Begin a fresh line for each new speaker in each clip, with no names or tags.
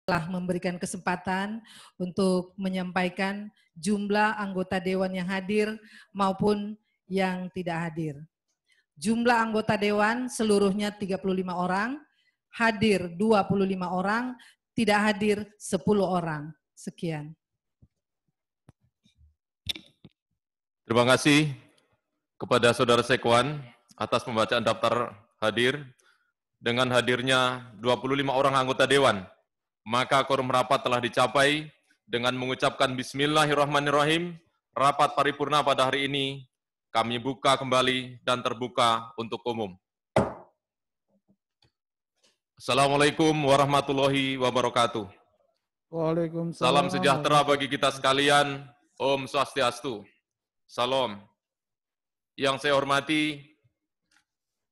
telah memberikan kesempatan untuk menyampaikan jumlah anggota Dewan yang hadir maupun yang tidak hadir. Jumlah anggota Dewan seluruhnya 35 orang, hadir 25 orang, tidak hadir 10 orang. Sekian.
Terima kasih kepada Saudara Sekwan atas pembacaan daftar hadir. Dengan hadirnya 25 orang anggota Dewan, maka quorum rapat telah dicapai dengan mengucapkan Bismillahirrahmanirrahim. Rapat paripurna pada hari ini kami buka kembali dan terbuka untuk umum. Assalamualaikum warahmatullahi wabarakatuh.
Waalaikumsalam.
Salam sejahtera bagi kita sekalian. Om Swastiastu. Salam. Yang saya hormati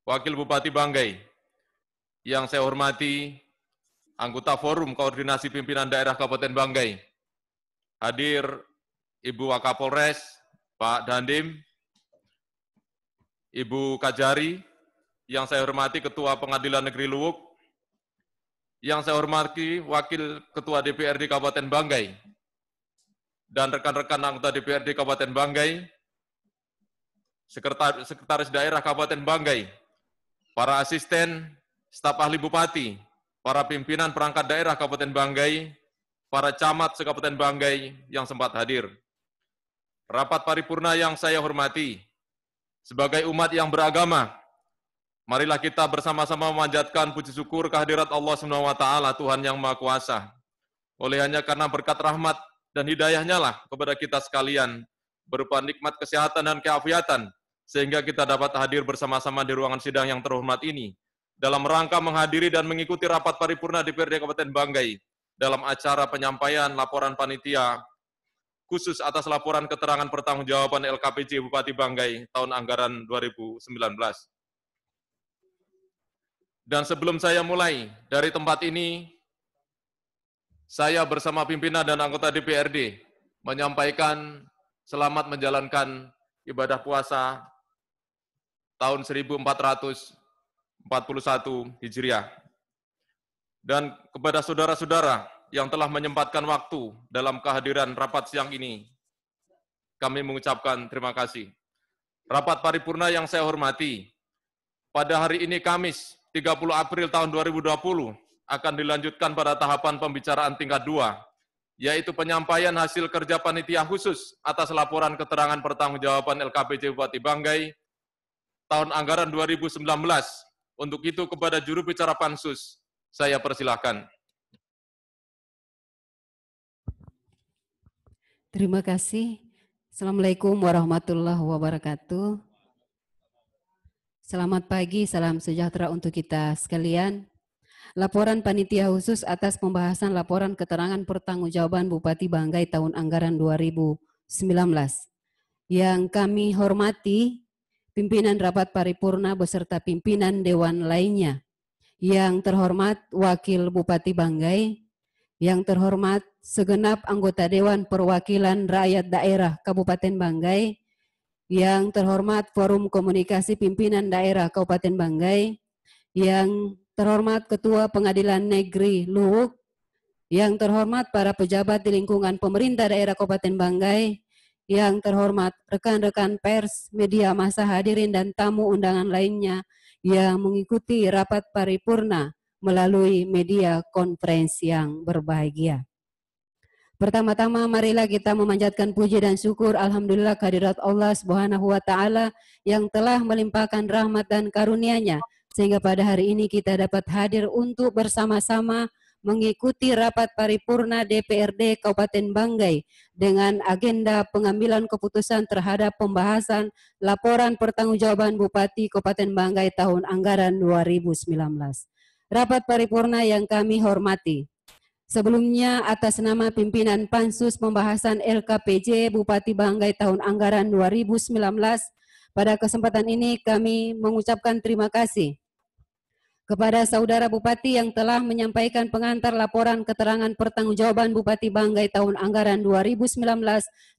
Wakil Bupati Banggai, yang saya hormati anggota Forum Koordinasi Pimpinan Daerah Kabupaten Banggai, hadir Ibu Wakapolres, Pak Dandim, Ibu Kajari, yang saya hormati Ketua Pengadilan Negeri Luwuk, yang saya hormati Wakil Ketua DPRD Kabupaten Banggai, dan rekan-rekan anggota DPRD Kabupaten Banggai, Sekretaris Daerah Kabupaten Banggai, para asisten, staf ahli bupati, para pimpinan perangkat daerah Kabupaten Banggai, para camat se-Kabupaten Banggai yang sempat hadir. Rapat paripurna yang saya hormati, sebagai umat yang beragama, marilah kita bersama-sama memanjatkan puji syukur kehadirat Allah SWT, Tuhan yang Maha Kuasa. Oleh hanya karena berkat rahmat dan hidayahnya lah kepada kita sekalian, berupa nikmat kesehatan dan keafiatan, sehingga kita dapat hadir bersama-sama di ruangan sidang yang terhormat ini, dalam rangka menghadiri dan mengikuti rapat paripurna DPRD Kabupaten Banggai, dalam acara penyampaian laporan panitia khusus atas laporan keterangan pertanggungjawaban LKPJ Bupati Banggai tahun anggaran 2019. Dan sebelum saya mulai dari tempat ini, saya bersama pimpinan dan anggota DPRD menyampaikan selamat menjalankan ibadah puasa tahun 1441 Hijriah. Dan kepada saudara-saudara yang telah menyempatkan waktu dalam kehadiran rapat siang ini, kami mengucapkan terima kasih. Rapat paripurna yang saya hormati, pada hari ini Kamis 30 April tahun 2020 akan dilanjutkan pada tahapan pembicaraan tingkat 2, yaitu penyampaian hasil kerja panitia khusus atas laporan keterangan pertanggungjawaban LKPJ Bupati Banggai tahun anggaran 2019. Untuk itu kepada juru bicara Pansus, saya persilahkan.
Terima kasih. Assalamualaikum warahmatullahi wabarakatuh. Selamat pagi, salam sejahtera untuk kita sekalian. Laporan panitia khusus atas pembahasan laporan keterangan pertanggungjawaban Bupati Banggai tahun anggaran 2019. Yang kami hormati pimpinan rapat paripurna beserta pimpinan dewan lainnya. Yang terhormat Wakil Bupati Banggai, yang terhormat segenap anggota Dewan Perwakilan Rakyat Daerah Kabupaten Banggai, yang terhormat Forum Komunikasi Pimpinan Daerah Kabupaten Banggai, yang terhormat Ketua Pengadilan Negeri Luwuk, yang terhormat para pejabat di lingkungan pemerintah daerah Kabupaten Banggai, yang terhormat rekan-rekan pers, media massa hadirin dan tamu undangan lainnya yang mengikuti rapat paripurna melalui media konferensi yang berbahagia. Pertama-tama marilah kita memanjatkan puji dan syukur alhamdulillah kehadirat Allah Subhanahu wa taala yang telah melimpahkan rahmat dan karunia-Nya sehingga pada hari ini kita dapat hadir untuk bersama-sama mengikuti rapat paripurna DPRD Kabupaten Banggai dengan agenda pengambilan keputusan terhadap pembahasan laporan pertanggungjawaban Bupati Kabupaten Banggai tahun anggaran 2019. Rapat paripurna yang kami hormati. Sebelumnya atas nama pimpinan Pansus pembahasan LKPJ Bupati Banggai tahun anggaran 2019, pada kesempatan ini kami mengucapkan terima kasih kepada saudara Bupati yang telah menyampaikan pengantar laporan keterangan pertanggungjawaban Bupati Banggai tahun anggaran 2019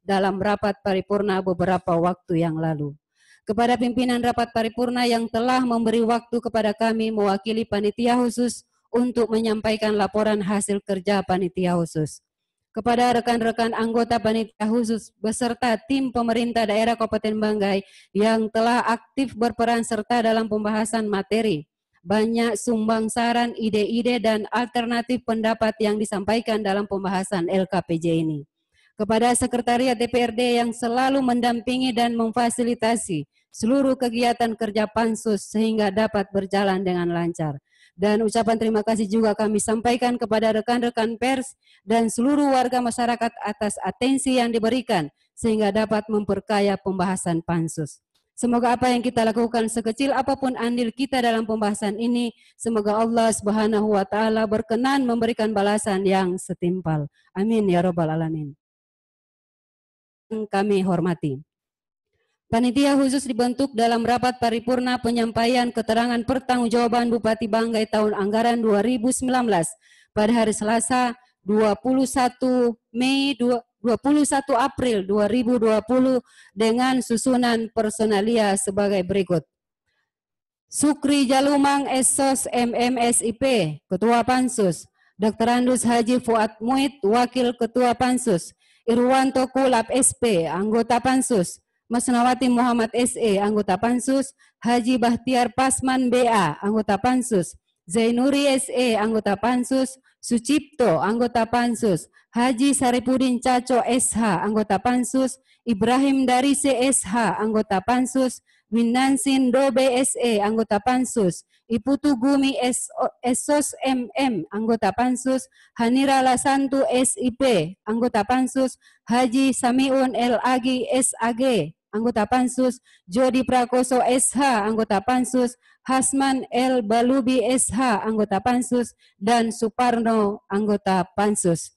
dalam rapat paripurna beberapa waktu yang lalu. Kepada pimpinan rapat paripurna yang telah memberi waktu kepada kami mewakili panitia khusus untuk menyampaikan laporan hasil kerja panitia khusus. Kepada rekan-rekan anggota panitia khusus beserta tim pemerintah daerah Kabupaten Banggai yang telah aktif berperan serta dalam pembahasan materi, banyak sumbang saran, ide-ide, dan alternatif pendapat yang disampaikan dalam pembahasan LKPJ ini. Kepada Sekretariat DPRD yang selalu mendampingi dan memfasilitasi seluruh kegiatan kerja Pansus sehingga dapat berjalan dengan lancar. Dan ucapan terima kasih juga kami sampaikan kepada rekan-rekan pers dan seluruh warga masyarakat atas atensi yang diberikan sehingga dapat memperkaya pembahasan Pansus. Semoga apa yang kita lakukan sekecil apapun andil kita dalam pembahasan ini, semoga Allah Subhanahu wa Ta'ala berkenan memberikan balasan yang setimpal. Amin ya Rabbal Alamin. Kami hormati. Panitia khusus dibentuk dalam rapat paripurna penyampaian keterangan pertanggungjawaban Bupati Banggai tahun anggaran 2019 pada hari Selasa 21 April 2020 dengan susunan personalia sebagai berikut. Sukri Jalumang Esos MMSIP, Ketua Pansus. Dr. Andus Haji Fuad Muid, Wakil Ketua Pansus. Irwanto Kulap SP, Anggota Pansus. Masnawati Muhammad SE, Anggota Pansus. Haji Bahtiar Pasman BA, Anggota Pansus. Zainuri SE, Anggota Pansus. Sucipto, Anggota Pansus. Haji Saripudin Caco SH, Anggota Pansus. Ibrahim Darise SH, Anggota Pansus. Winansin Dobe SE, Anggota Pansus. Iputu Gumi Esos MM, Anggota Pansus. Hanira Lasantu SIP, Anggota Pansus. Haji Samiun L. Agi SAG, Anggota Pansus. Jodi Prakoso SH, Anggota Pansus. Hasman L. Balubi SH, Anggota Pansus. Dan Suparno, Anggota Pansus.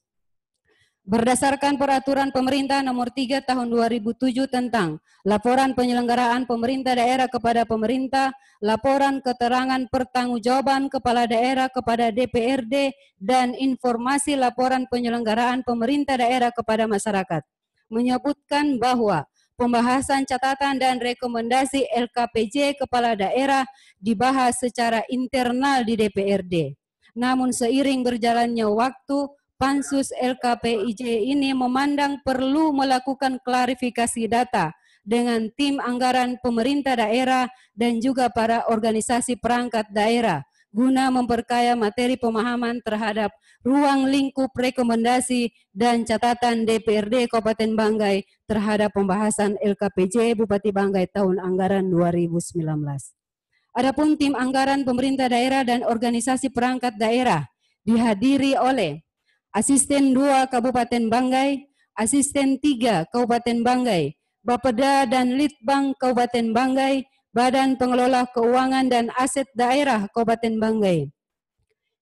Berdasarkan Peraturan Pemerintah Nomor 3 Tahun 2007 tentang Laporan Penyelenggaraan Pemerintah Daerah kepada Pemerintah, Laporan Keterangan Pertanggungjawaban Kepala Daerah kepada DPRD, dan Informasi Laporan Penyelenggaraan Pemerintah Daerah kepada Masyarakat, menyebutkan bahwa pembahasan catatan dan rekomendasi LKPJ Kepala Daerah dibahas secara internal di DPRD. Namun seiring berjalannya waktu, Pansus LKPIJ ini memandang perlu melakukan klarifikasi data dengan tim anggaran pemerintah daerah dan juga para organisasi perangkat daerah guna memperkaya materi pemahaman terhadap ruang lingkup rekomendasi dan catatan DPRD Kabupaten Banggai terhadap pembahasan LKPJ Bupati Banggai tahun anggaran 2019. Adapun tim anggaran pemerintah daerah dan organisasi perangkat daerah dihadiri oleh Asisten 2 Kabupaten Banggai, Asisten 3 Kabupaten Banggai, Bapeda dan Litbang Kabupaten Banggai, Badan Pengelola Keuangan dan Aset Daerah Kabupaten Banggai,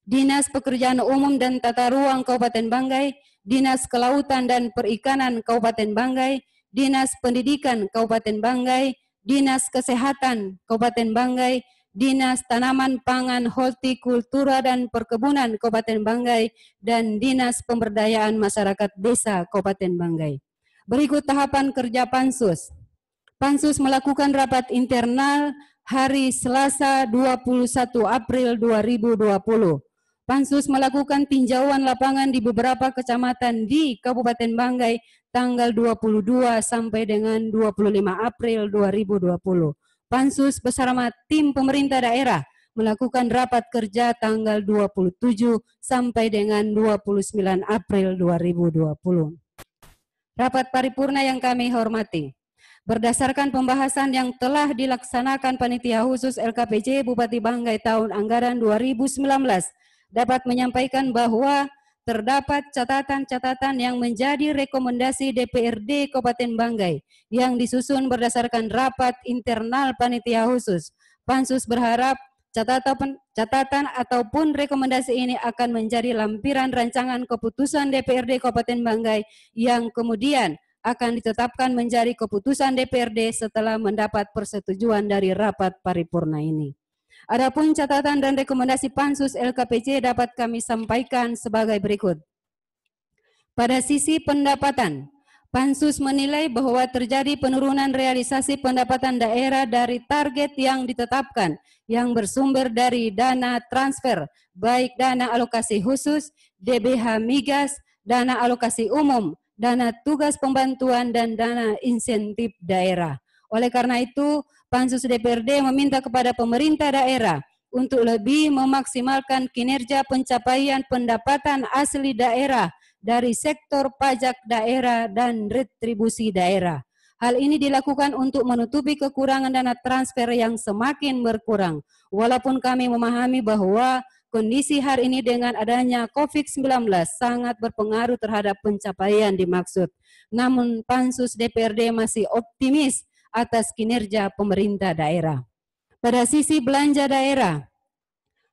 Dinas Pekerjaan Umum dan Tata Ruang Kabupaten Banggai, Dinas Kelautan dan Perikanan Kabupaten Banggai, Dinas Pendidikan Kabupaten Banggai, Dinas Kesehatan Kabupaten Banggai, Dinas Tanaman Pangan, Hortikultura dan Perkebunan Kabupaten Banggai, dan Dinas Pemberdayaan Masyarakat Desa Kabupaten Banggai. Berikut tahapan kerja Pansus. Pansus melakukan rapat internal hari Selasa 21 April 2020. Pansus melakukan tinjauan lapangan di beberapa kecamatan di Kabupaten Banggai tanggal 22 sampai dengan 25 April 2020. Pansus bersama tim pemerintah daerah melakukan rapat kerja tanggal 27 sampai dengan 29 April 2020. Rapat paripurna yang kami hormati, berdasarkan pembahasan yang telah dilaksanakan Panitia Khusus LKPJ Bupati Banggai tahun anggaran 2019, dapat menyampaikan bahwa terdapat catatan-catatan yang menjadi rekomendasi DPRD Kabupaten Banggai yang disusun berdasarkan rapat internal Panitia Khusus. Pansus berharap catatan ataupun rekomendasi ini akan menjadi lampiran rancangan keputusan DPRD Kabupaten Banggai yang kemudian akan ditetapkan menjadi keputusan DPRD setelah mendapat persetujuan dari rapat paripurna ini. Adapun catatan dan rekomendasi Pansus LKPJ dapat kami sampaikan sebagai berikut. Pada sisi pendapatan, Pansus menilai bahwa terjadi penurunan realisasi pendapatan daerah dari target yang ditetapkan yang bersumber dari dana transfer, baik dana alokasi khusus, DBH migas, dana alokasi umum, dana tugas pembantuan, dan dana insentif daerah. Oleh karena itu, Pansus DPRD meminta kepada pemerintah daerah untuk lebih memaksimalkan kinerja pencapaian pendapatan asli daerah dari sektor pajak daerah dan retribusi daerah. Hal ini dilakukan untuk menutupi kekurangan dana transfer yang semakin berkurang. Walaupun kami memahami bahwa kondisi hari ini dengan adanya COVID-19 sangat berpengaruh terhadap pencapaian dimaksud. Namun Pansus DPRD masih optimis atas kinerja pemerintah daerah. Pada sisi belanja daerah,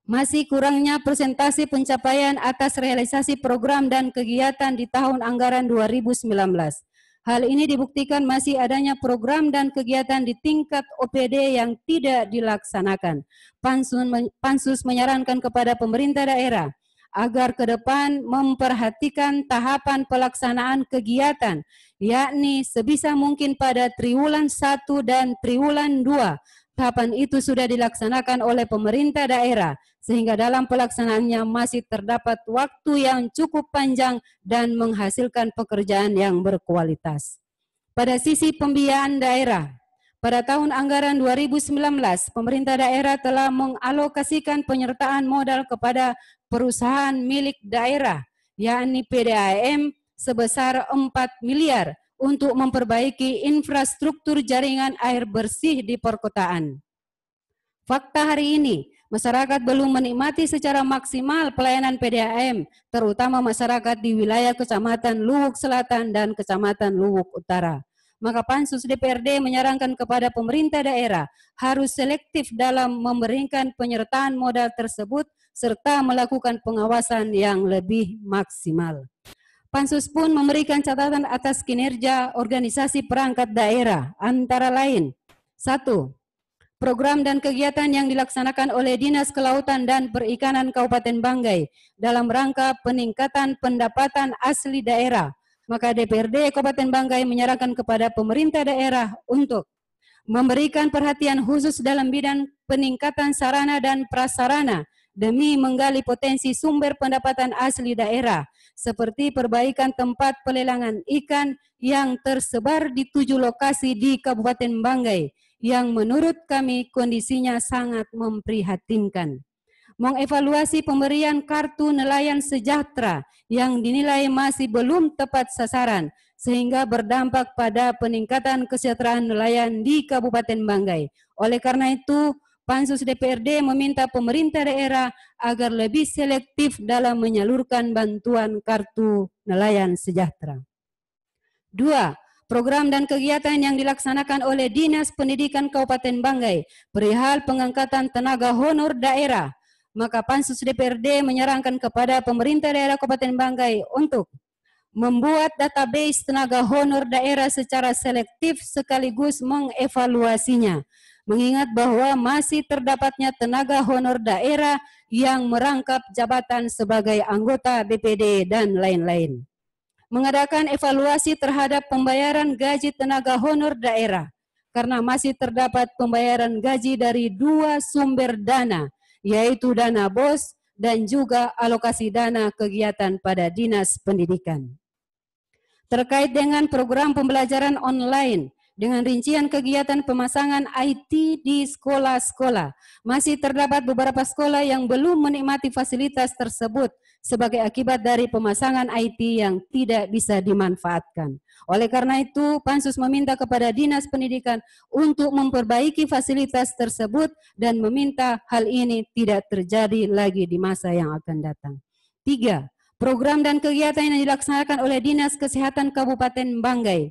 masih kurangnya persentase pencapaian atas realisasi program dan kegiatan di tahun anggaran 2019. Hal ini dibuktikan masih adanya program dan kegiatan di tingkat OPD yang tidak dilaksanakan. Pansus menyarankan kepada pemerintah daerah agar ke depan memperhatikan tahapan pelaksanaan kegiatan, yakni sebisa mungkin pada triwulan 1 dan triwulan 2. Tahapan itu sudah dilaksanakan oleh pemerintah daerah, sehingga dalam pelaksanaannya masih terdapat waktu yang cukup panjang dan menghasilkan pekerjaan yang berkualitas. Pada sisi pembiayaan daerah, pada tahun anggaran 2019, pemerintah daerah telah mengalokasikan penyertaan modal kepada perusahaan milik daerah, yakni PDAM, sebesar 4 miliar, untuk memperbaiki infrastruktur jaringan air bersih di perkotaan. Fakta hari ini, masyarakat belum menikmati secara maksimal pelayanan PDAM, terutama masyarakat di wilayah Kecamatan Luwuk Selatan dan Kecamatan Luwuk Utara. Maka Pansus DPRD menyarankan kepada pemerintah daerah harus selektif dalam memberikan penyertaan modal tersebut serta melakukan pengawasan yang lebih maksimal. Pansus pun memberikan catatan atas kinerja organisasi perangkat daerah, antara lain: 1. Program dan kegiatan yang dilaksanakan oleh Dinas Kelautan dan Perikanan Kabupaten Banggai dalam rangka peningkatan pendapatan asli daerah. Maka DPRD Kabupaten Banggai menyarankan kepada pemerintah daerah untuk memberikan perhatian khusus dalam bidang peningkatan sarana dan prasarana demi menggali potensi sumber pendapatan asli daerah, seperti perbaikan tempat pelelangan ikan yang tersebar di 7 lokasi di Kabupaten Banggai, yang menurut kami kondisinya sangat memprihatinkan. Mengevaluasi pemberian kartu nelayan sejahtera yang dinilai masih belum tepat sasaran, sehingga berdampak pada peningkatan kesejahteraan nelayan di Kabupaten Banggai. Oleh karena itu, Pansus DPRD meminta pemerintah daerah agar lebih selektif dalam menyalurkan bantuan kartu nelayan sejahtera. 2. Program dan kegiatan yang dilaksanakan oleh Dinas Pendidikan Kabupaten Banggai perihal pengangkatan tenaga honor daerah. Maka Pansus DPRD menyarankan kepada pemerintah daerah Kabupaten Banggai untuk membuat database tenaga honor daerah secara selektif sekaligus mengevaluasinya, mengingat bahwa masih terdapatnya tenaga honor daerah yang merangkap jabatan sebagai anggota BPD dan lain-lain. Mengadakan evaluasi terhadap pembayaran gaji tenaga honor daerah, karena masih terdapat pembayaran gaji dari 2 sumber dana, yaitu dana BOS dan juga alokasi dana kegiatan pada Dinas Pendidikan. Terkait dengan program pembelajaran online, dengan rincian kegiatan pemasangan IT di sekolah-sekolah, masih terdapat beberapa sekolah yang belum menikmati fasilitas tersebut sebagai akibat dari pemasangan IT yang tidak bisa dimanfaatkan. Oleh karena itu, Pansus meminta kepada Dinas Pendidikan untuk memperbaiki fasilitas tersebut dan meminta hal ini tidak terjadi lagi di masa yang akan datang. 3. Program dan kegiatan yang dilaksanakan oleh Dinas Kesehatan Kabupaten Banggai.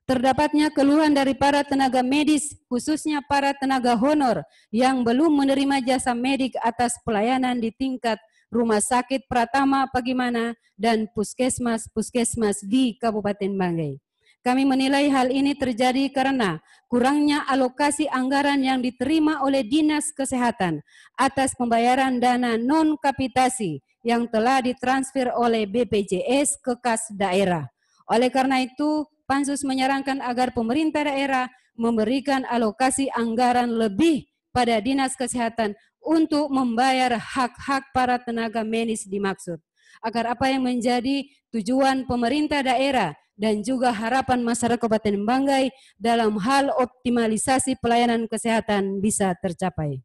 Terdapatnya keluhan dari para tenaga medis, khususnya para tenaga honor yang belum menerima jasa medik atas pelayanan di tingkat Rumah Sakit Pratama Pagimana dan puskesmas-puskesmas di Kabupaten Banggai. Kami menilai hal ini terjadi karena kurangnya alokasi anggaran yang diterima oleh Dinas Kesehatan atas pembayaran dana non-kapitasi yang telah ditransfer oleh BPJS ke kas daerah. Oleh karena itu, Pansus menyarankan agar pemerintah daerah memberikan alokasi anggaran lebih pada Dinas Kesehatan untuk membayar hak-hak para tenaga medis dimaksud, agar apa yang menjadi tujuan pemerintah daerah dan juga harapan masyarakat Kabupaten Banggai dalam hal optimalisasi pelayanan kesehatan bisa tercapai.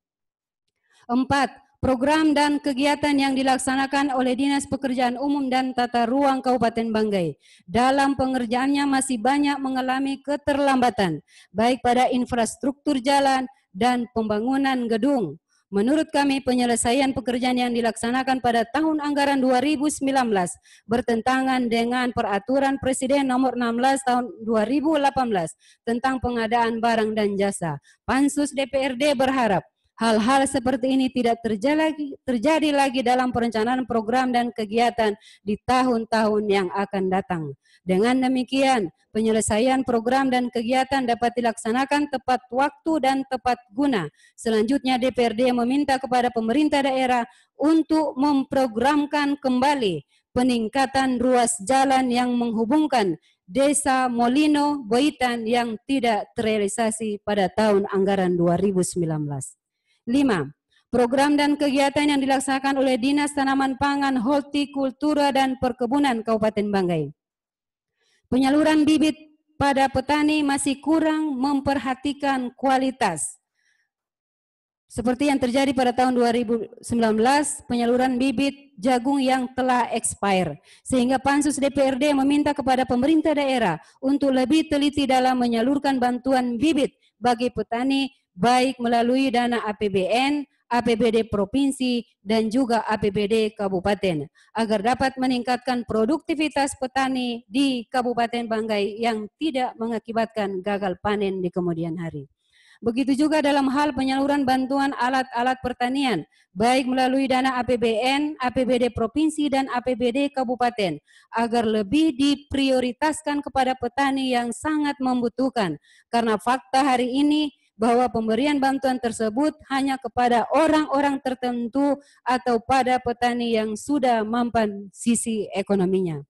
4. Program dan kegiatan yang dilaksanakan oleh Dinas Pekerjaan Umum dan Tata Ruang Kabupaten Banggai dalam pengerjaannya masih banyak mengalami keterlambatan, baik pada infrastruktur jalan dan pembangunan gedung. Menurut kami, penyelesaian pekerjaan yang dilaksanakan pada tahun anggaran 2019 bertentangan dengan Peraturan Presiden Nomor 16 Tahun 2018 tentang pengadaan barang dan jasa. Pansus DPRD berharap hal-hal seperti ini tidak terjadi lagi dalam perencanaan program dan kegiatan di tahun-tahun yang akan datang. Dengan demikian, penyelesaian program dan kegiatan dapat dilaksanakan tepat waktu dan tepat guna. Selanjutnya, DPRD meminta kepada pemerintah daerah untuk memprogramkan kembali peningkatan ruas jalan yang menghubungkan Desa Molino, Boitan yang tidak terrealisasi pada tahun anggaran 2019. 5. Program dan kegiatan yang dilaksanakan oleh Dinas Tanaman Pangan, Hortikultura dan Perkebunan Kabupaten Banggai. Penyaluran bibit pada petani masih kurang memperhatikan kualitas. Seperti yang terjadi pada tahun 2019, penyaluran bibit jagung yang telah expire. Sehingga Pansus DPRD meminta kepada pemerintah daerah untuk lebih teliti dalam menyalurkan bantuan bibit bagi petani, baik melalui dana APBN, APBD Provinsi, dan juga APBD Kabupaten, agar dapat meningkatkan produktivitas petani di Kabupaten Banggai yang tidak mengakibatkan gagal panen di kemudian hari. Begitu juga dalam hal penyaluran bantuan alat-alat pertanian, baik melalui dana APBN, APBD Provinsi, dan APBD Kabupaten, agar lebih diprioritaskan kepada petani yang sangat membutuhkan, karena fakta hari ini bahwa pemberian bantuan tersebut hanya kepada orang-orang tertentu atau pada petani yang sudah mampan sisi ekonominya.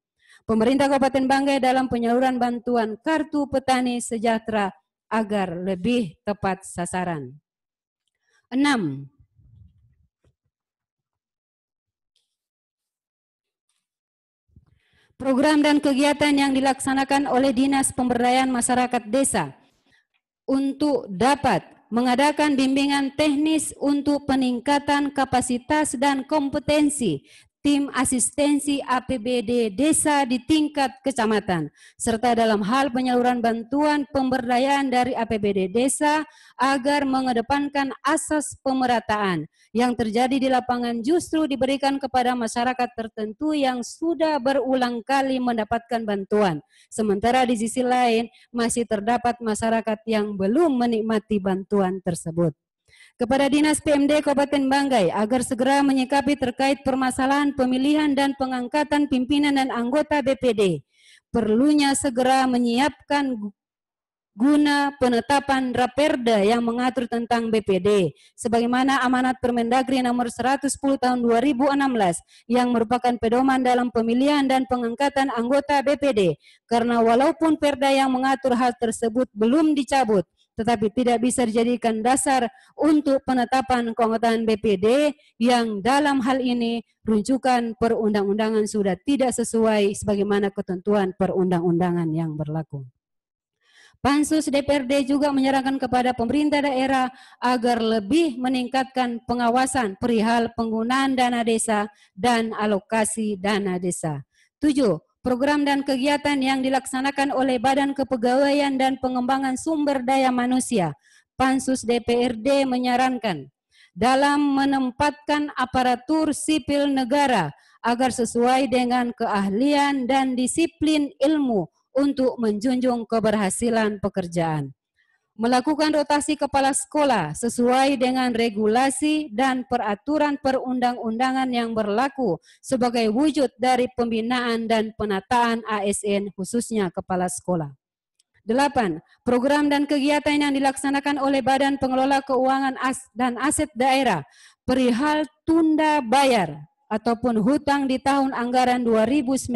Pemerintah Kabupaten Banggai dalam penyaluran bantuan Kartu Petani Sejahtera agar lebih tepat sasaran. 6. Program dan kegiatan yang dilaksanakan oleh Dinas Pemberdayaan Masyarakat Desa untuk dapat mengadakan bimbingan teknis untuk peningkatan kapasitas dan kompetensi tim asistensi APBD desa di tingkat kecamatan, serta dalam hal penyaluran bantuan pemberdayaan dari APBD desa agar mengedepankan asas pemerataan yang terjadi di lapangan justru diberikan kepada masyarakat tertentu yang sudah berulang kali mendapatkan bantuan. Sementara di sisi lain masih terdapat masyarakat yang belum menikmati bantuan tersebut. Kepada Dinas PMD Kabupaten Banggai agar segera menyikapi terkait permasalahan pemilihan dan pengangkatan pimpinan dan anggota BPD. Perlunya segera menyiapkan guna penetapan Raperda yang mengatur tentang BPD, sebagaimana amanat Permendagri nomor 110 tahun 2016 yang merupakan pedoman dalam pemilihan dan pengangkatan anggota BPD. Karena walaupun Perda yang mengatur hal tersebut belum dicabut, tetapi tidak bisa dijadikan dasar untuk penetapan keanggotaan BPD yang dalam hal ini rujukan perundang-undangan sudah tidak sesuai sebagaimana ketentuan perundang-undangan yang berlaku. Pansus DPRD juga menyarankan kepada pemerintah daerah agar lebih meningkatkan pengawasan perihal penggunaan dana desa dan alokasi dana desa. 7. Program dan kegiatan yang dilaksanakan oleh Badan Kepegawaian dan Pengembangan Sumber Daya Manusia, Pansus DPRD menyarankan dalam menempatkan aparatur sipil negara agar sesuai dengan keahlian dan disiplin ilmu untuk menjunjung keberhasilan pekerjaan. Melakukan rotasi kepala sekolah sesuai dengan regulasi dan peraturan perundang-undangan yang berlaku sebagai wujud dari pembinaan dan penataan ASN khususnya kepala sekolah. 8. Program dan kegiatan yang dilaksanakan oleh Badan Pengelola Keuangan dan Aset Daerah perihal tunda bayar ataupun hutang di tahun anggaran 2019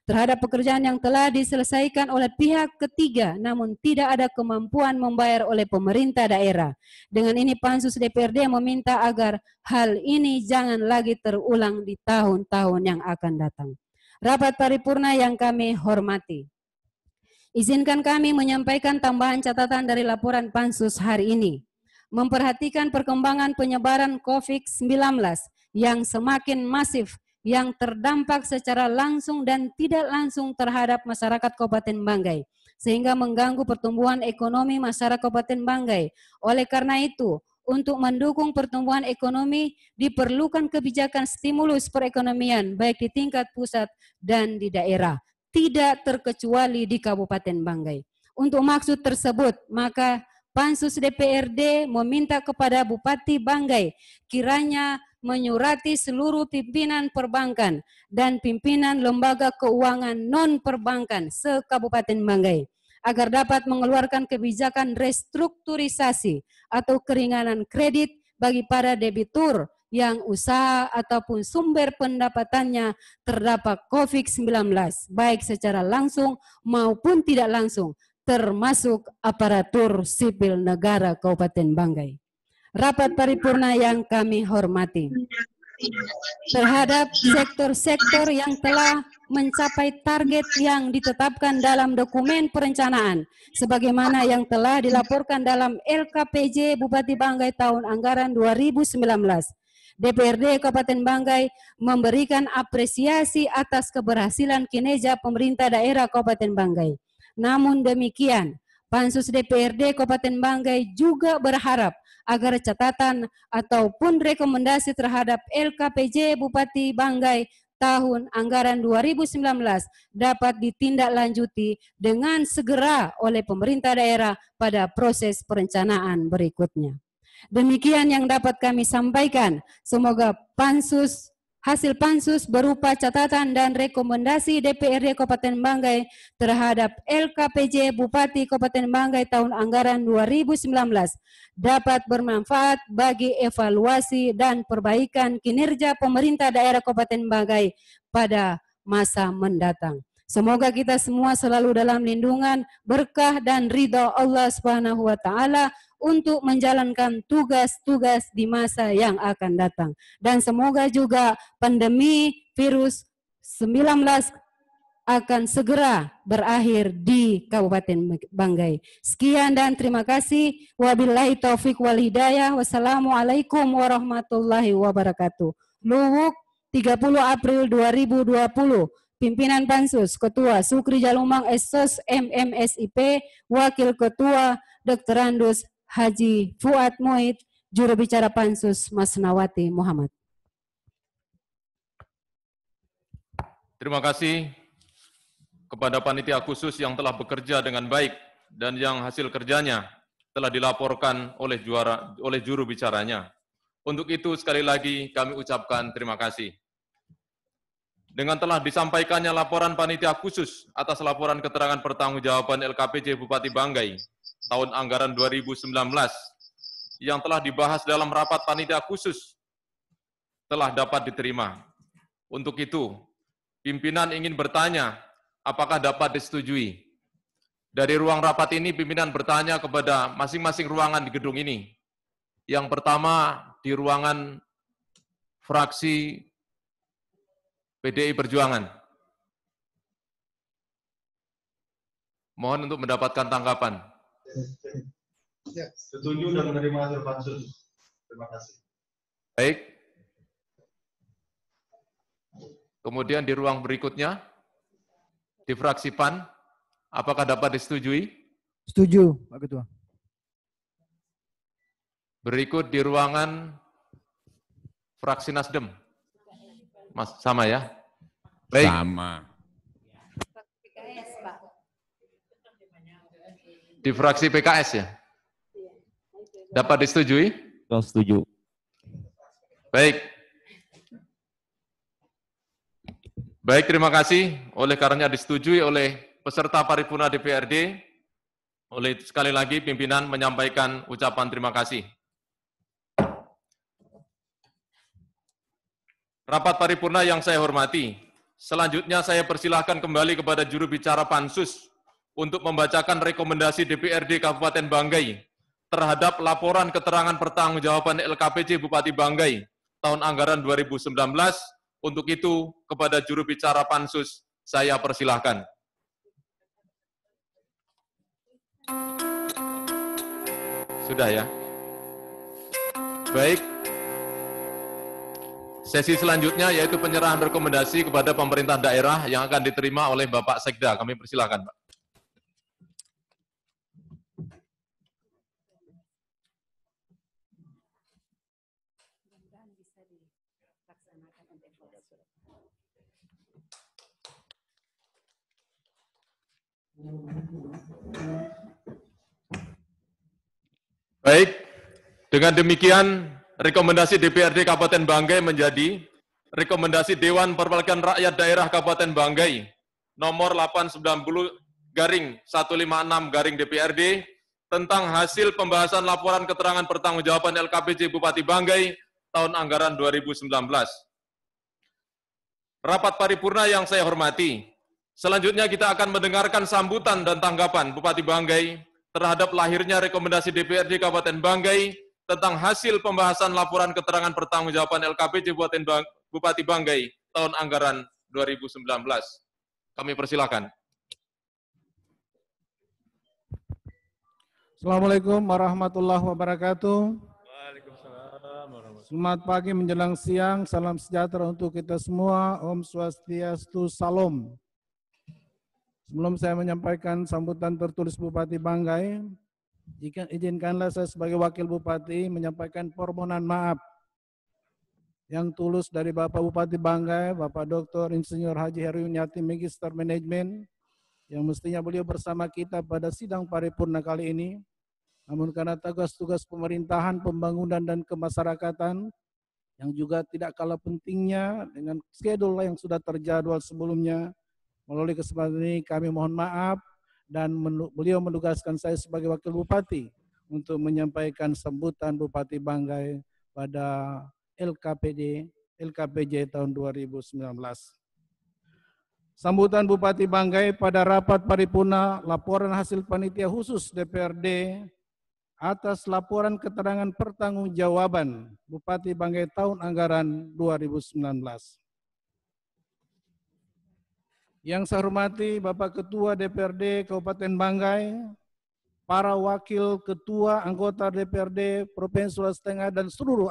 terhadap pekerjaan yang telah diselesaikan oleh pihak ketiga namun tidak ada kemampuan membayar oleh pemerintah daerah. Dengan ini Pansus DPRD meminta agar hal ini jangan lagi terulang di tahun-tahun yang akan datang. Rapat paripurna yang kami hormati. Izinkan kami menyampaikan tambahan catatan dari laporan Pansus hari ini. Memperhatikan perkembangan penyebaran COVID-19 yang semakin masif, yang terdampak secara langsung dan tidak langsung terhadap masyarakat Kabupaten Banggai, sehingga mengganggu pertumbuhan ekonomi masyarakat Kabupaten Banggai. Oleh karena itu, untuk mendukung pertumbuhan ekonomi diperlukan kebijakan stimulus perekonomian baik di tingkat pusat dan di daerah, tidak terkecuali di Kabupaten Banggai. Untuk maksud tersebut, maka Pansus DPRD meminta kepada Bupati Banggai kiranya menyurati seluruh pimpinan perbankan dan pimpinan lembaga keuangan non-perbankan se-Kabupaten Banggai agar dapat mengeluarkan kebijakan restrukturisasi atau keringanan kredit bagi para debitur yang usaha ataupun sumber pendapatannya terdapat COVID-19, baik secara langsung maupun tidak langsung, termasuk aparatur sipil negara Kabupaten Banggai. Rapat paripurna yang kami hormati. Terhadap sektor-sektor yang telah mencapai target yang ditetapkan dalam dokumen perencanaan, sebagaimana yang telah dilaporkan dalam LKPJ Bupati Banggai tahun anggaran 2019. DPRD Kabupaten Banggai memberikan apresiasi atas keberhasilan kinerja pemerintah daerah Kabupaten Banggai. Namun demikian, Pansus DPRD Kabupaten Banggai juga berharap agar catatan ataupun rekomendasi terhadap LKPJ Bupati Banggai tahun anggaran 2019 dapat ditindaklanjuti dengan segera oleh pemerintah daerah pada proses perencanaan berikutnya. Demikian yang dapat kami sampaikan. Semoga hasil Pansus berupa catatan dan rekomendasi DPRD Kabupaten Banggai terhadap LKPJ Bupati Kabupaten Banggai tahun anggaran 2019 dapat bermanfaat bagi evaluasi dan perbaikan kinerja pemerintah daerah Kabupaten Banggai pada masa mendatang. Semoga kita semua selalu dalam lindungan, berkah dan ridha Allah Subhanahu wa taala untuk menjalankan tugas-tugas di masa yang akan datang. Dan semoga juga pandemi virus 19 akan segera berakhir di Kabupaten Banggai. Sekian dan terima kasih. Wabillahi taufik wal hidayah. Wassalamualaikum warahmatullahi wabarakatuh. Luwuk 30 April 2020. Pimpinan Pansus, Ketua Sukri Jalumang Esos MMSIP, Wakil Ketua Dr. Andus Haji Fuad Muid, Juru Bicara Pansus Masnawati Muhammad.
Terima kasih kepada panitia khusus yang telah bekerja dengan baik dan yang hasil kerjanya telah dilaporkan oleh juru bicaranya. Untuk itu sekali lagi kami ucapkan terima kasih. Dengan telah disampaikannya laporan panitia khusus atas laporan keterangan pertanggungjawaban LKPJ Bupati Banggai tahun anggaran 2019 yang telah dibahas dalam rapat panitia khusus telah dapat diterima. Untuk itu, pimpinan ingin bertanya apakah dapat disetujui. Dari ruang rapat ini pimpinan bertanya kepada masing-masing ruangan di gedung ini. Yang pertama di ruangan fraksi PDI Perjuangan. Mohon untuk mendapatkan tanggapan.
Ya, setuju dan menerima hasil pansus. Terima kasih.
Baik. Kemudian di ruang berikutnya, di fraksi PAN, apakah dapat disetujui?
Setuju, Pak Ketua.
Berikut di ruangan fraksi Nasdem. Mas, sama ya? Baik.
Sama.
Di fraksi PKS ya? Dapat disetujui?
Setuju.
Baik. Baik, terima kasih. Oleh karenanya disetujui oleh peserta paripurna DPRD, oleh sekali lagi pimpinan menyampaikan ucapan terima kasih. Rapat paripurna yang saya hormati, selanjutnya saya persilahkan kembali kepada juru bicara Pansus untuk membacakan rekomendasi DPRD Kabupaten Banggai terhadap laporan keterangan pertanggungjawaban LKPJ Bupati Banggai tahun anggaran 2019. Untuk itu, kepada juru bicara Pansus, saya persilahkan. Sudah ya? Baik. Sesi selanjutnya yaitu penyerahan rekomendasi kepada pemerintah daerah yang akan diterima oleh Bapak Sekda. Kami persilakan, Pak. Baik, dengan demikian rekomendasi DPRD Kabupaten Banggai menjadi rekomendasi Dewan Perwakilan Rakyat Daerah Kabupaten Banggai nomor 890/156/DPRD tentang hasil pembahasan laporan keterangan pertanggungjawaban LKPJ Bupati Banggai tahun anggaran 2019. Rapat paripurna yang saya hormati, selanjutnya kita akan mendengarkan sambutan dan tanggapan Bupati Banggai terhadap lahirnya rekomendasi DPRD Kabupaten Banggai tentang hasil pembahasan laporan keterangan pertanggungjawaban LKPJ Bupati Banggai tahun anggaran 2019. Kami persilakan.
Assalamualaikum warahmatullahi wabarakatuh.
Waalaikumsalam warahmatullahi.
Selamat pagi menjelang siang, salam sejahtera untuk kita semua. Om Swastiastu, Salam. Sebelum saya menyampaikan sambutan tertulis Bupati Banggai, izinkanlah saya sebagai Wakil Bupati menyampaikan permohonan maaf yang tulus dari Bapak Bupati Banggai, Bapak Dr. Insinyur Haji Heruwinarti, Magister Manajemen, yang mestinya beliau bersama kita pada sidang paripurna kali ini. Namun karena tugas-tugas pemerintahan, pembangunan, dan kemasyarakatan yang juga tidak kalah pentingnya dengan schedule yang sudah terjadwal sebelumnya, melalui kesempatan ini kami mohon maaf dan beliau menugaskan saya sebagai Wakil Bupati untuk menyampaikan sambutan Bupati Banggai pada LKPJ tahun 2019. Sambutan Bupati Banggai pada rapat paripurna laporan hasil panitia khusus DPRD atas laporan keterangan pertanggungjawaban Bupati Banggai tahun anggaran 2019. Yang saya hormati Bapak Ketua DPRD Kabupaten Banggai, para wakil ketua anggota DPRD Provinsi Sulawesi Tengah dan seluruh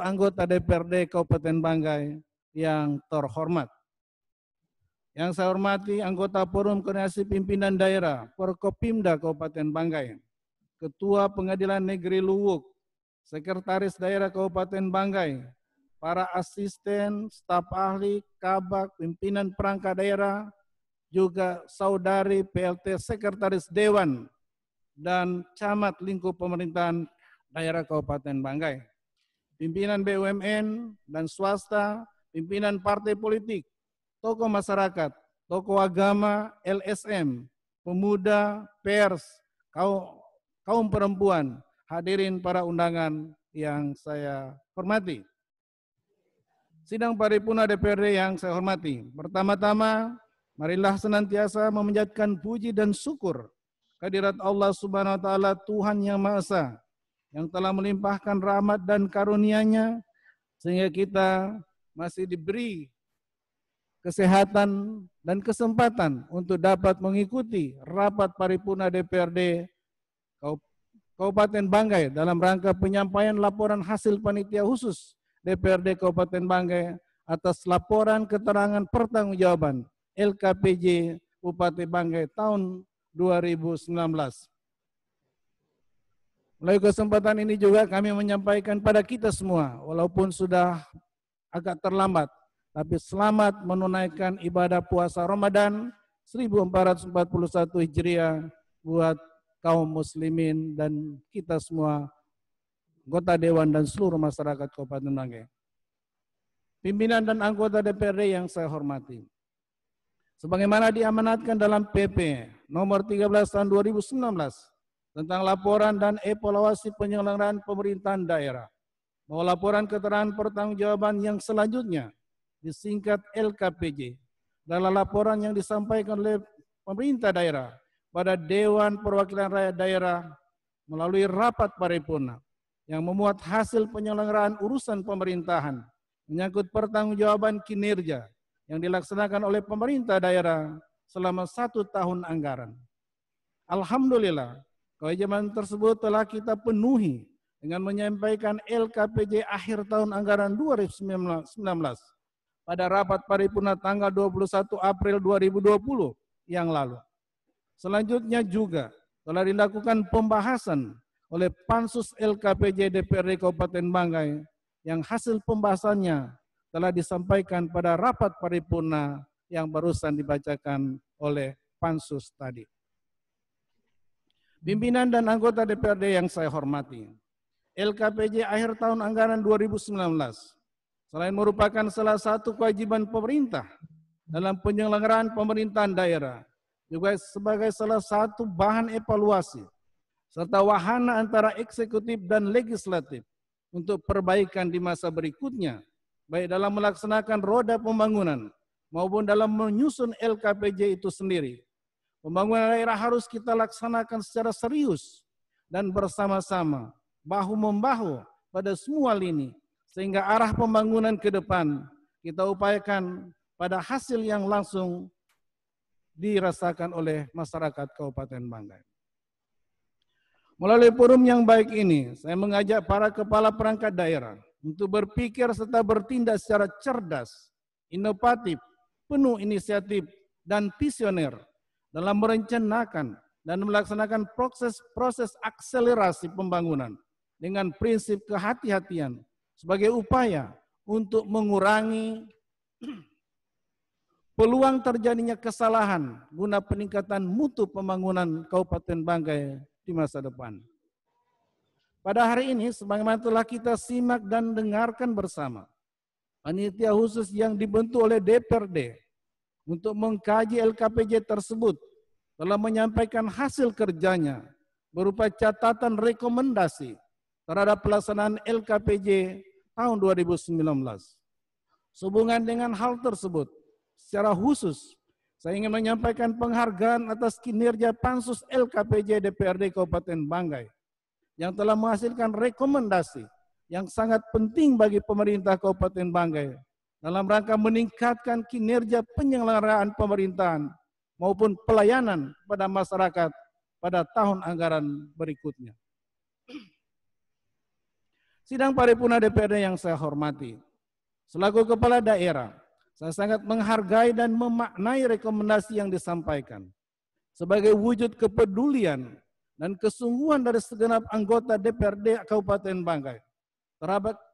anggota DPRD Kabupaten Banggai yang terhormat. Yang saya hormati anggota Forum Koordinasi Pimpinan Daerah Forkopimda Kabupaten Banggai, Ketua Pengadilan Negeri Luwuk, Sekretaris Daerah Kabupaten Banggai, para asisten, staf ahli, kabak, pimpinan perangkat daerah, juga saudari PLT Sekretaris Dewan dan camat lingkup pemerintahan daerah Kabupaten Banggai, pimpinan BUMN dan swasta, pimpinan partai politik, tokoh masyarakat, tokoh agama, LSM, pemuda, pers, kaum perempuan, hadirin para undangan yang saya hormati. Sidang paripurna DPRD yang saya hormati. Pertama-tama, marilah senantiasa memanjatkan puji dan syukur kehadirat Allah Subhanahu wa taala, Tuhan yang Maha Esa, yang telah melimpahkan rahmat dan karunia-Nya sehingga kita masih diberi kesehatan dan kesempatan untuk dapat mengikuti rapat paripurna DPRD Kabupaten Banggai dalam rangka penyampaian laporan hasil panitia khusus DPRD Kabupaten Banggai atas laporan keterangan pertanggungjawaban LKPJ Bupati Banggai tahun 2019. Melalui kesempatan ini juga kami menyampaikan pada kita semua, walaupun sudah agak terlambat, tapi selamat menunaikan ibadah puasa Ramadan 1441 Hijriah buat kaum muslimin dan kita semua, anggota Dewan dan seluruh masyarakat Kabupaten Banggai. Pimpinan dan anggota DPRD yang saya hormati. Sebagaimana diamanatkan dalam PP nomor 13 tahun 2019 tentang laporan dan evaluasi penyelenggaraan pemerintahan daerah, bahwa laporan keterangan pertanggungjawaban yang selanjutnya disingkat LKPJ adalah laporan yang disampaikan oleh pemerintah daerah pada Dewan Perwakilan Rakyat Daerah melalui rapat paripurna yang memuat hasil penyelenggaraan urusan pemerintahan menyangkut pertanggungjawaban kinerja yang dilaksanakan oleh pemerintah daerah selama 1 tahun anggaran. Alhamdulillah, kewajiban tersebut telah kita penuhi dengan menyampaikan LKPJ akhir tahun anggaran 2019 pada rapat paripurna tanggal 21 April 2020 yang lalu. Selanjutnya juga telah dilakukan pembahasan oleh Pansus LKPJ DPRD Kabupaten Banggai yang hasil pembahasannya telah disampaikan pada rapat paripurna yang barusan dibacakan oleh Pansus tadi. Pimpinan dan anggota DPRD yang saya hormati, LKPJ akhir tahun anggaran 2019 selain merupakan salah satu kewajiban pemerintah dalam penyelenggaraan pemerintahan daerah, juga sebagai salah satu bahan evaluasi serta wahana antara eksekutif dan legislatif untuk perbaikan di masa berikutnya, baik dalam melaksanakan roda pembangunan maupun dalam menyusun LKPJ itu sendiri. Pembangunan daerah harus kita laksanakan secara serius dan bersama-sama, bahu-membahu pada semua lini, sehingga arah pembangunan ke depan kita upayakan pada hasil yang langsung dirasakan oleh masyarakat Kabupaten Banggai. Melalui forum yang baik ini, saya mengajak para kepala perangkat daerah untuk berpikir serta bertindak secara cerdas, inovatif, penuh inisiatif, dan visioner dalam merencanakan dan melaksanakan proses akselerasi pembangunan dengan prinsip kehati-hatian sebagai upaya untuk mengurangi peluang terjadinya kesalahan guna peningkatan mutu pembangunan Kabupaten Banggai di masa depan. Pada hari ini, sebagaimana telah kita simak dan dengarkan bersama, panitia khusus yang dibentuk oleh DPRD untuk mengkaji LKPJ tersebut telah menyampaikan hasil kerjanya berupa catatan rekomendasi terhadap pelaksanaan LKPJ tahun 2019. Sehubungan dengan hal tersebut, secara khusus, saya ingin menyampaikan penghargaan atas kinerja Pansus LKPJ DPRD Kabupaten Banggai yang telah menghasilkan rekomendasi yang sangat penting bagi pemerintah Kabupaten Banggai dalam rangka meningkatkan kinerja penyelenggaraan pemerintahan maupun pelayanan pada masyarakat pada tahun anggaran berikutnya. Sidang paripurna DPRD yang saya hormati, selaku kepala daerah, saya sangat menghargai dan memaknai rekomendasi yang disampaikan sebagai wujud kepedulian dan kesungguhan dari segenap anggota DPRD Kabupaten Banggai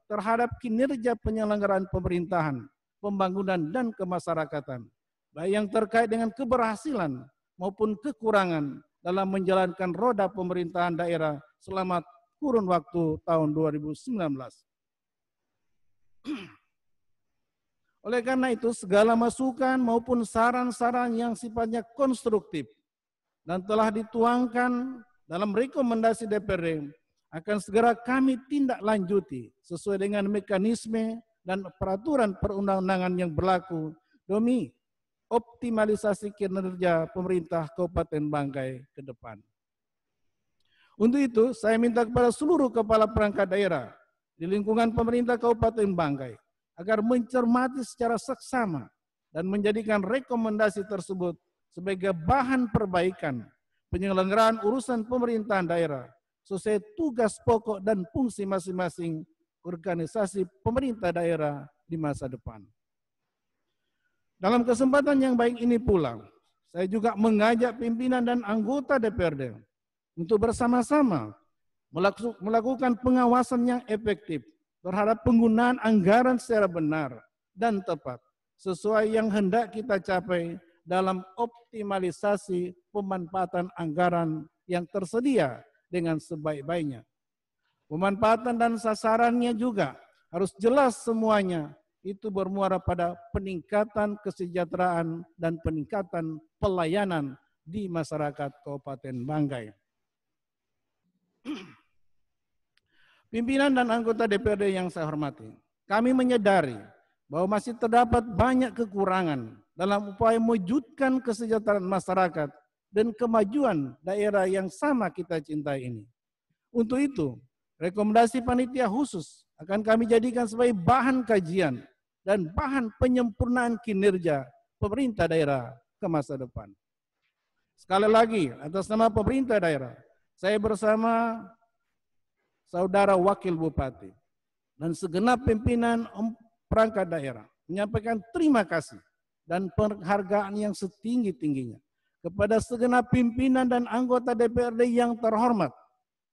terhadap kinerja penyelenggaraan pemerintahan, pembangunan, dan kemasyarakatan, baik yang terkait dengan keberhasilan maupun kekurangan dalam menjalankan roda pemerintahan daerah selama kurun waktu tahun 2019. Oleh karena itu, segala masukan maupun saran-saran yang sifatnya konstruktif dan telah dituangkan dalam rekomendasi DPRD akan segera kami tindak lanjuti sesuai dengan mekanisme dan peraturan perundang-undangan yang berlaku demi optimalisasi kinerja pemerintah Kabupaten Banggai ke depan. Untuk itu, saya minta kepada seluruh kepala perangkat daerah di lingkungan pemerintah Kabupaten Banggai agar mencermati secara seksama dan menjadikan rekomendasi tersebut sebagai bahan perbaikan penyelenggaraan urusan pemerintahan daerah sesuai tugas pokok dan fungsi masing-masing organisasi pemerintah daerah di masa depan. Dalam kesempatan yang baik ini pula, saya juga mengajak pimpinan dan anggota DPRD untuk bersama-sama melakukan pengawasan yang efektif terhadap penggunaan anggaran secara benar dan tepat sesuai yang hendak kita capai dalam optimalisasi pemanfaatan anggaran yang tersedia dengan sebaik-baiknya. Pemanfaatan dan sasarannya juga harus jelas semuanya, itu bermuara pada peningkatan kesejahteraan dan peningkatan pelayanan di masyarakat Kabupaten Banggai. Pimpinan dan anggota DPRD yang saya hormati, kami menyadari bahwa masih terdapat banyak kekurangan dalam upaya mewujudkan kesejahteraan masyarakat dan kemajuan daerah yang sama kita cintai ini. Untuk itu, rekomendasi panitia khusus akan kami jadikan sebagai bahan kajian dan bahan penyempurnaan kinerja pemerintah daerah ke masa depan. Sekali lagi, atas nama pemerintah daerah, saya bersama Saudara Wakil Bupati dan segenap pimpinan perangkat daerah menyampaikan terima kasih dan penghargaan yang setinggi-tingginya kepada segenap pimpinan dan anggota DPRD yang terhormat,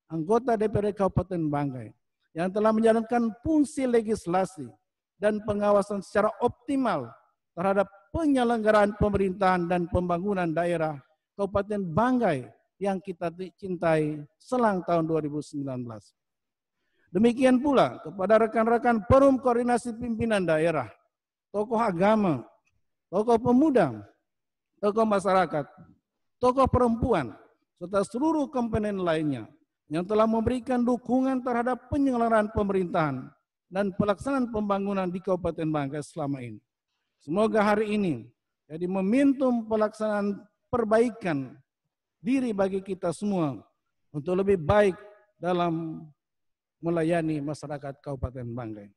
anggota DPRD Kabupaten Banggai yang telah menjalankan fungsi legislasi dan pengawasan secara optimal terhadap penyelenggaraan pemerintahan dan pembangunan daerah Kabupaten Banggai yang kita cintai selang tahun 2019. Demikian pula kepada rekan-rekan Forum Koordinasi Pimpinan Daerah, tokoh agama, tokoh pemuda, tokoh masyarakat, tokoh perempuan, serta seluruh komponen lainnya yang telah memberikan dukungan terhadap penyelenggaraan pemerintahan dan pelaksanaan pembangunan di Kabupaten Banggai selama ini. Semoga hari ini jadi momentum pelaksanaan perbaikan diri bagi kita semua untuk lebih baik dalam melayani masyarakat Kabupaten Banggai.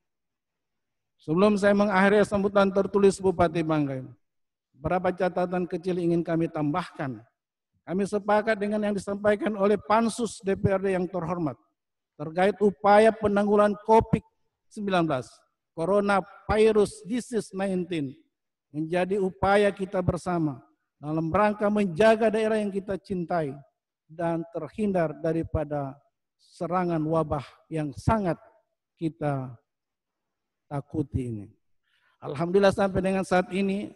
Sebelum saya mengakhiri sambutan tertulis Bupati Banggai, beberapa catatan kecil ingin kami tambahkan. Kami sepakat dengan yang disampaikan oleh Pansus DPRD yang terhormat terkait upaya penanggulangan COVID-19, Coronavirus Disease 19, menjadi upaya kita bersama dalam rangka menjaga daerah yang kita cintai dan terhindar daripada serangan wabah yang sangat kita takuti ini. Alhamdulillah sampai dengan saat ini,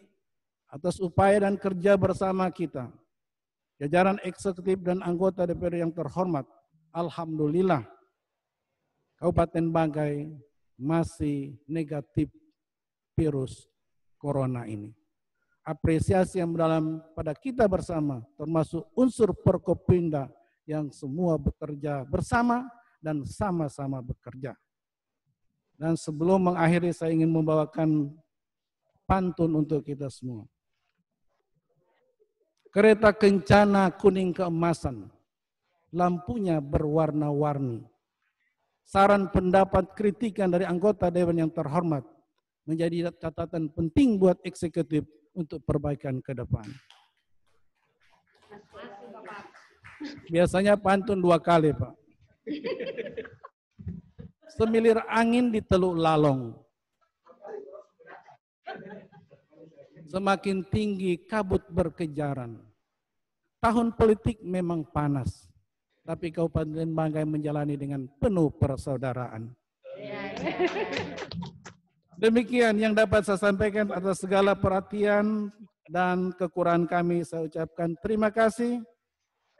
atas upaya dan kerja bersama kita, jajaran eksekutif dan anggota DPR yang terhormat, alhamdulillah Kabupaten Banggai masih negatif virus corona ini. Apresiasi yang mendalam pada kita bersama, termasuk unsur Forkopimda yang semua bekerja bersama dan sama-sama bekerja. Dan sebelum mengakhiri, saya ingin membawakan pantun untuk kita semua. Kereta kencana kuning keemasan, lampunya berwarna-warni. Saran pendapat kritikan dari anggota Dewan yang terhormat menjadi catatan penting buat eksekutif untuk perbaikan ke depan. Biasanya pantun 2 kali, Pak. Semilir angin di Teluk Lalong. Semakin tinggi kabut berkejaran. Tahun politik memang panas, tapi Kabupaten Banggai menjalani dengan penuh persaudaraan. Demikian yang dapat saya sampaikan atas segala perhatian dan kekurangan kami. Saya ucapkan terima kasih.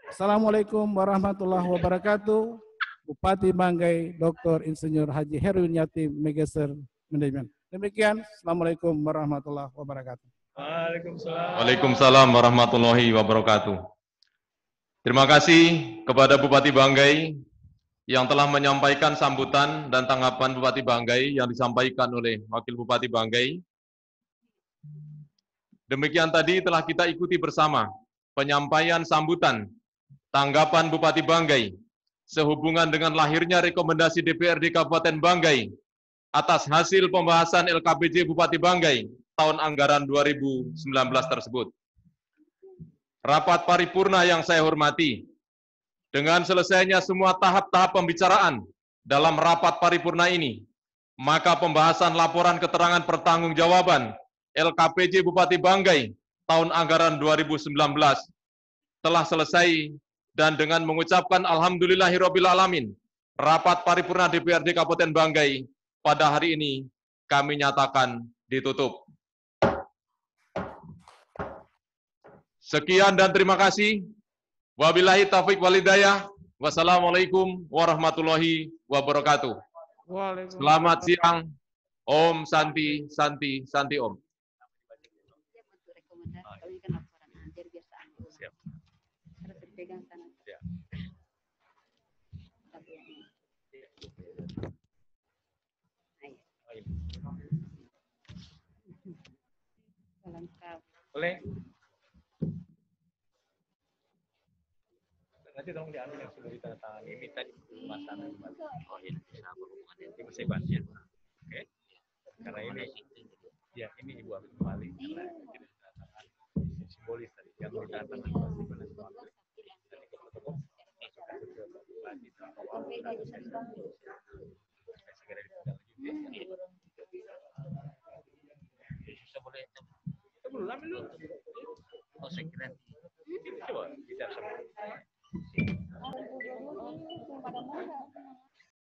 Assalamualaikum warahmatullahi wabarakatuh. Bupati Banggai, Dr. Insinyur Haji Herwin Yatim, Megaser Manajemen. Demikian, Assalamualaikum warahmatullahi wabarakatuh.
Waalaikumsalam warahmatullahi wabarakatuh. Terima kasih kepada Bupati Banggai yang telah menyampaikan sambutan dan tanggapan Bupati Banggai yang disampaikan oleh Wakil Bupati Banggai. Demikian tadi telah kita ikuti bersama penyampaian sambutan tanggapan Bupati Banggai sehubungan dengan lahirnya rekomendasi DPRD Kabupaten Banggai atas hasil pembahasan LKPJ Bupati Banggai tahun anggaran 2019 tersebut. Rapat paripurna yang saya hormati, dengan selesainya semua tahap-tahap pembicaraan dalam rapat paripurna ini, maka pembahasan laporan keterangan pertanggungjawaban LKPJ Bupati Banggai tahun anggaran 2019 telah selesai. Dan dengan mengucapkan alhamdulillahirabbil alamin, rapat paripurna DPRD Kabupaten Banggai pada hari ini kami nyatakan ditutup. Sekian dan terima kasih. Wabillahi taufiq wal hidayah. Wassalamualaikum warahmatullahi wabarakatuh. Selamat siang. Om Santi Santi Santi Om.
Boleh? Nanti tolong diambil yang sudah ditandatangani ini tadi pemasangan kembali. Oh iya, bisa berhubungan dengan sebannya. Oke. Karena ini ya ini ibu ambil kembali karena tidak ditandatangani simbolis tadi yang ditandatangani pasti nanti ke protokol masukkan ke lagi awal segera ditindaklanjuti. Susah boleh itu. Kita belum ambil dulu. Oh saya kira coba bicara sama.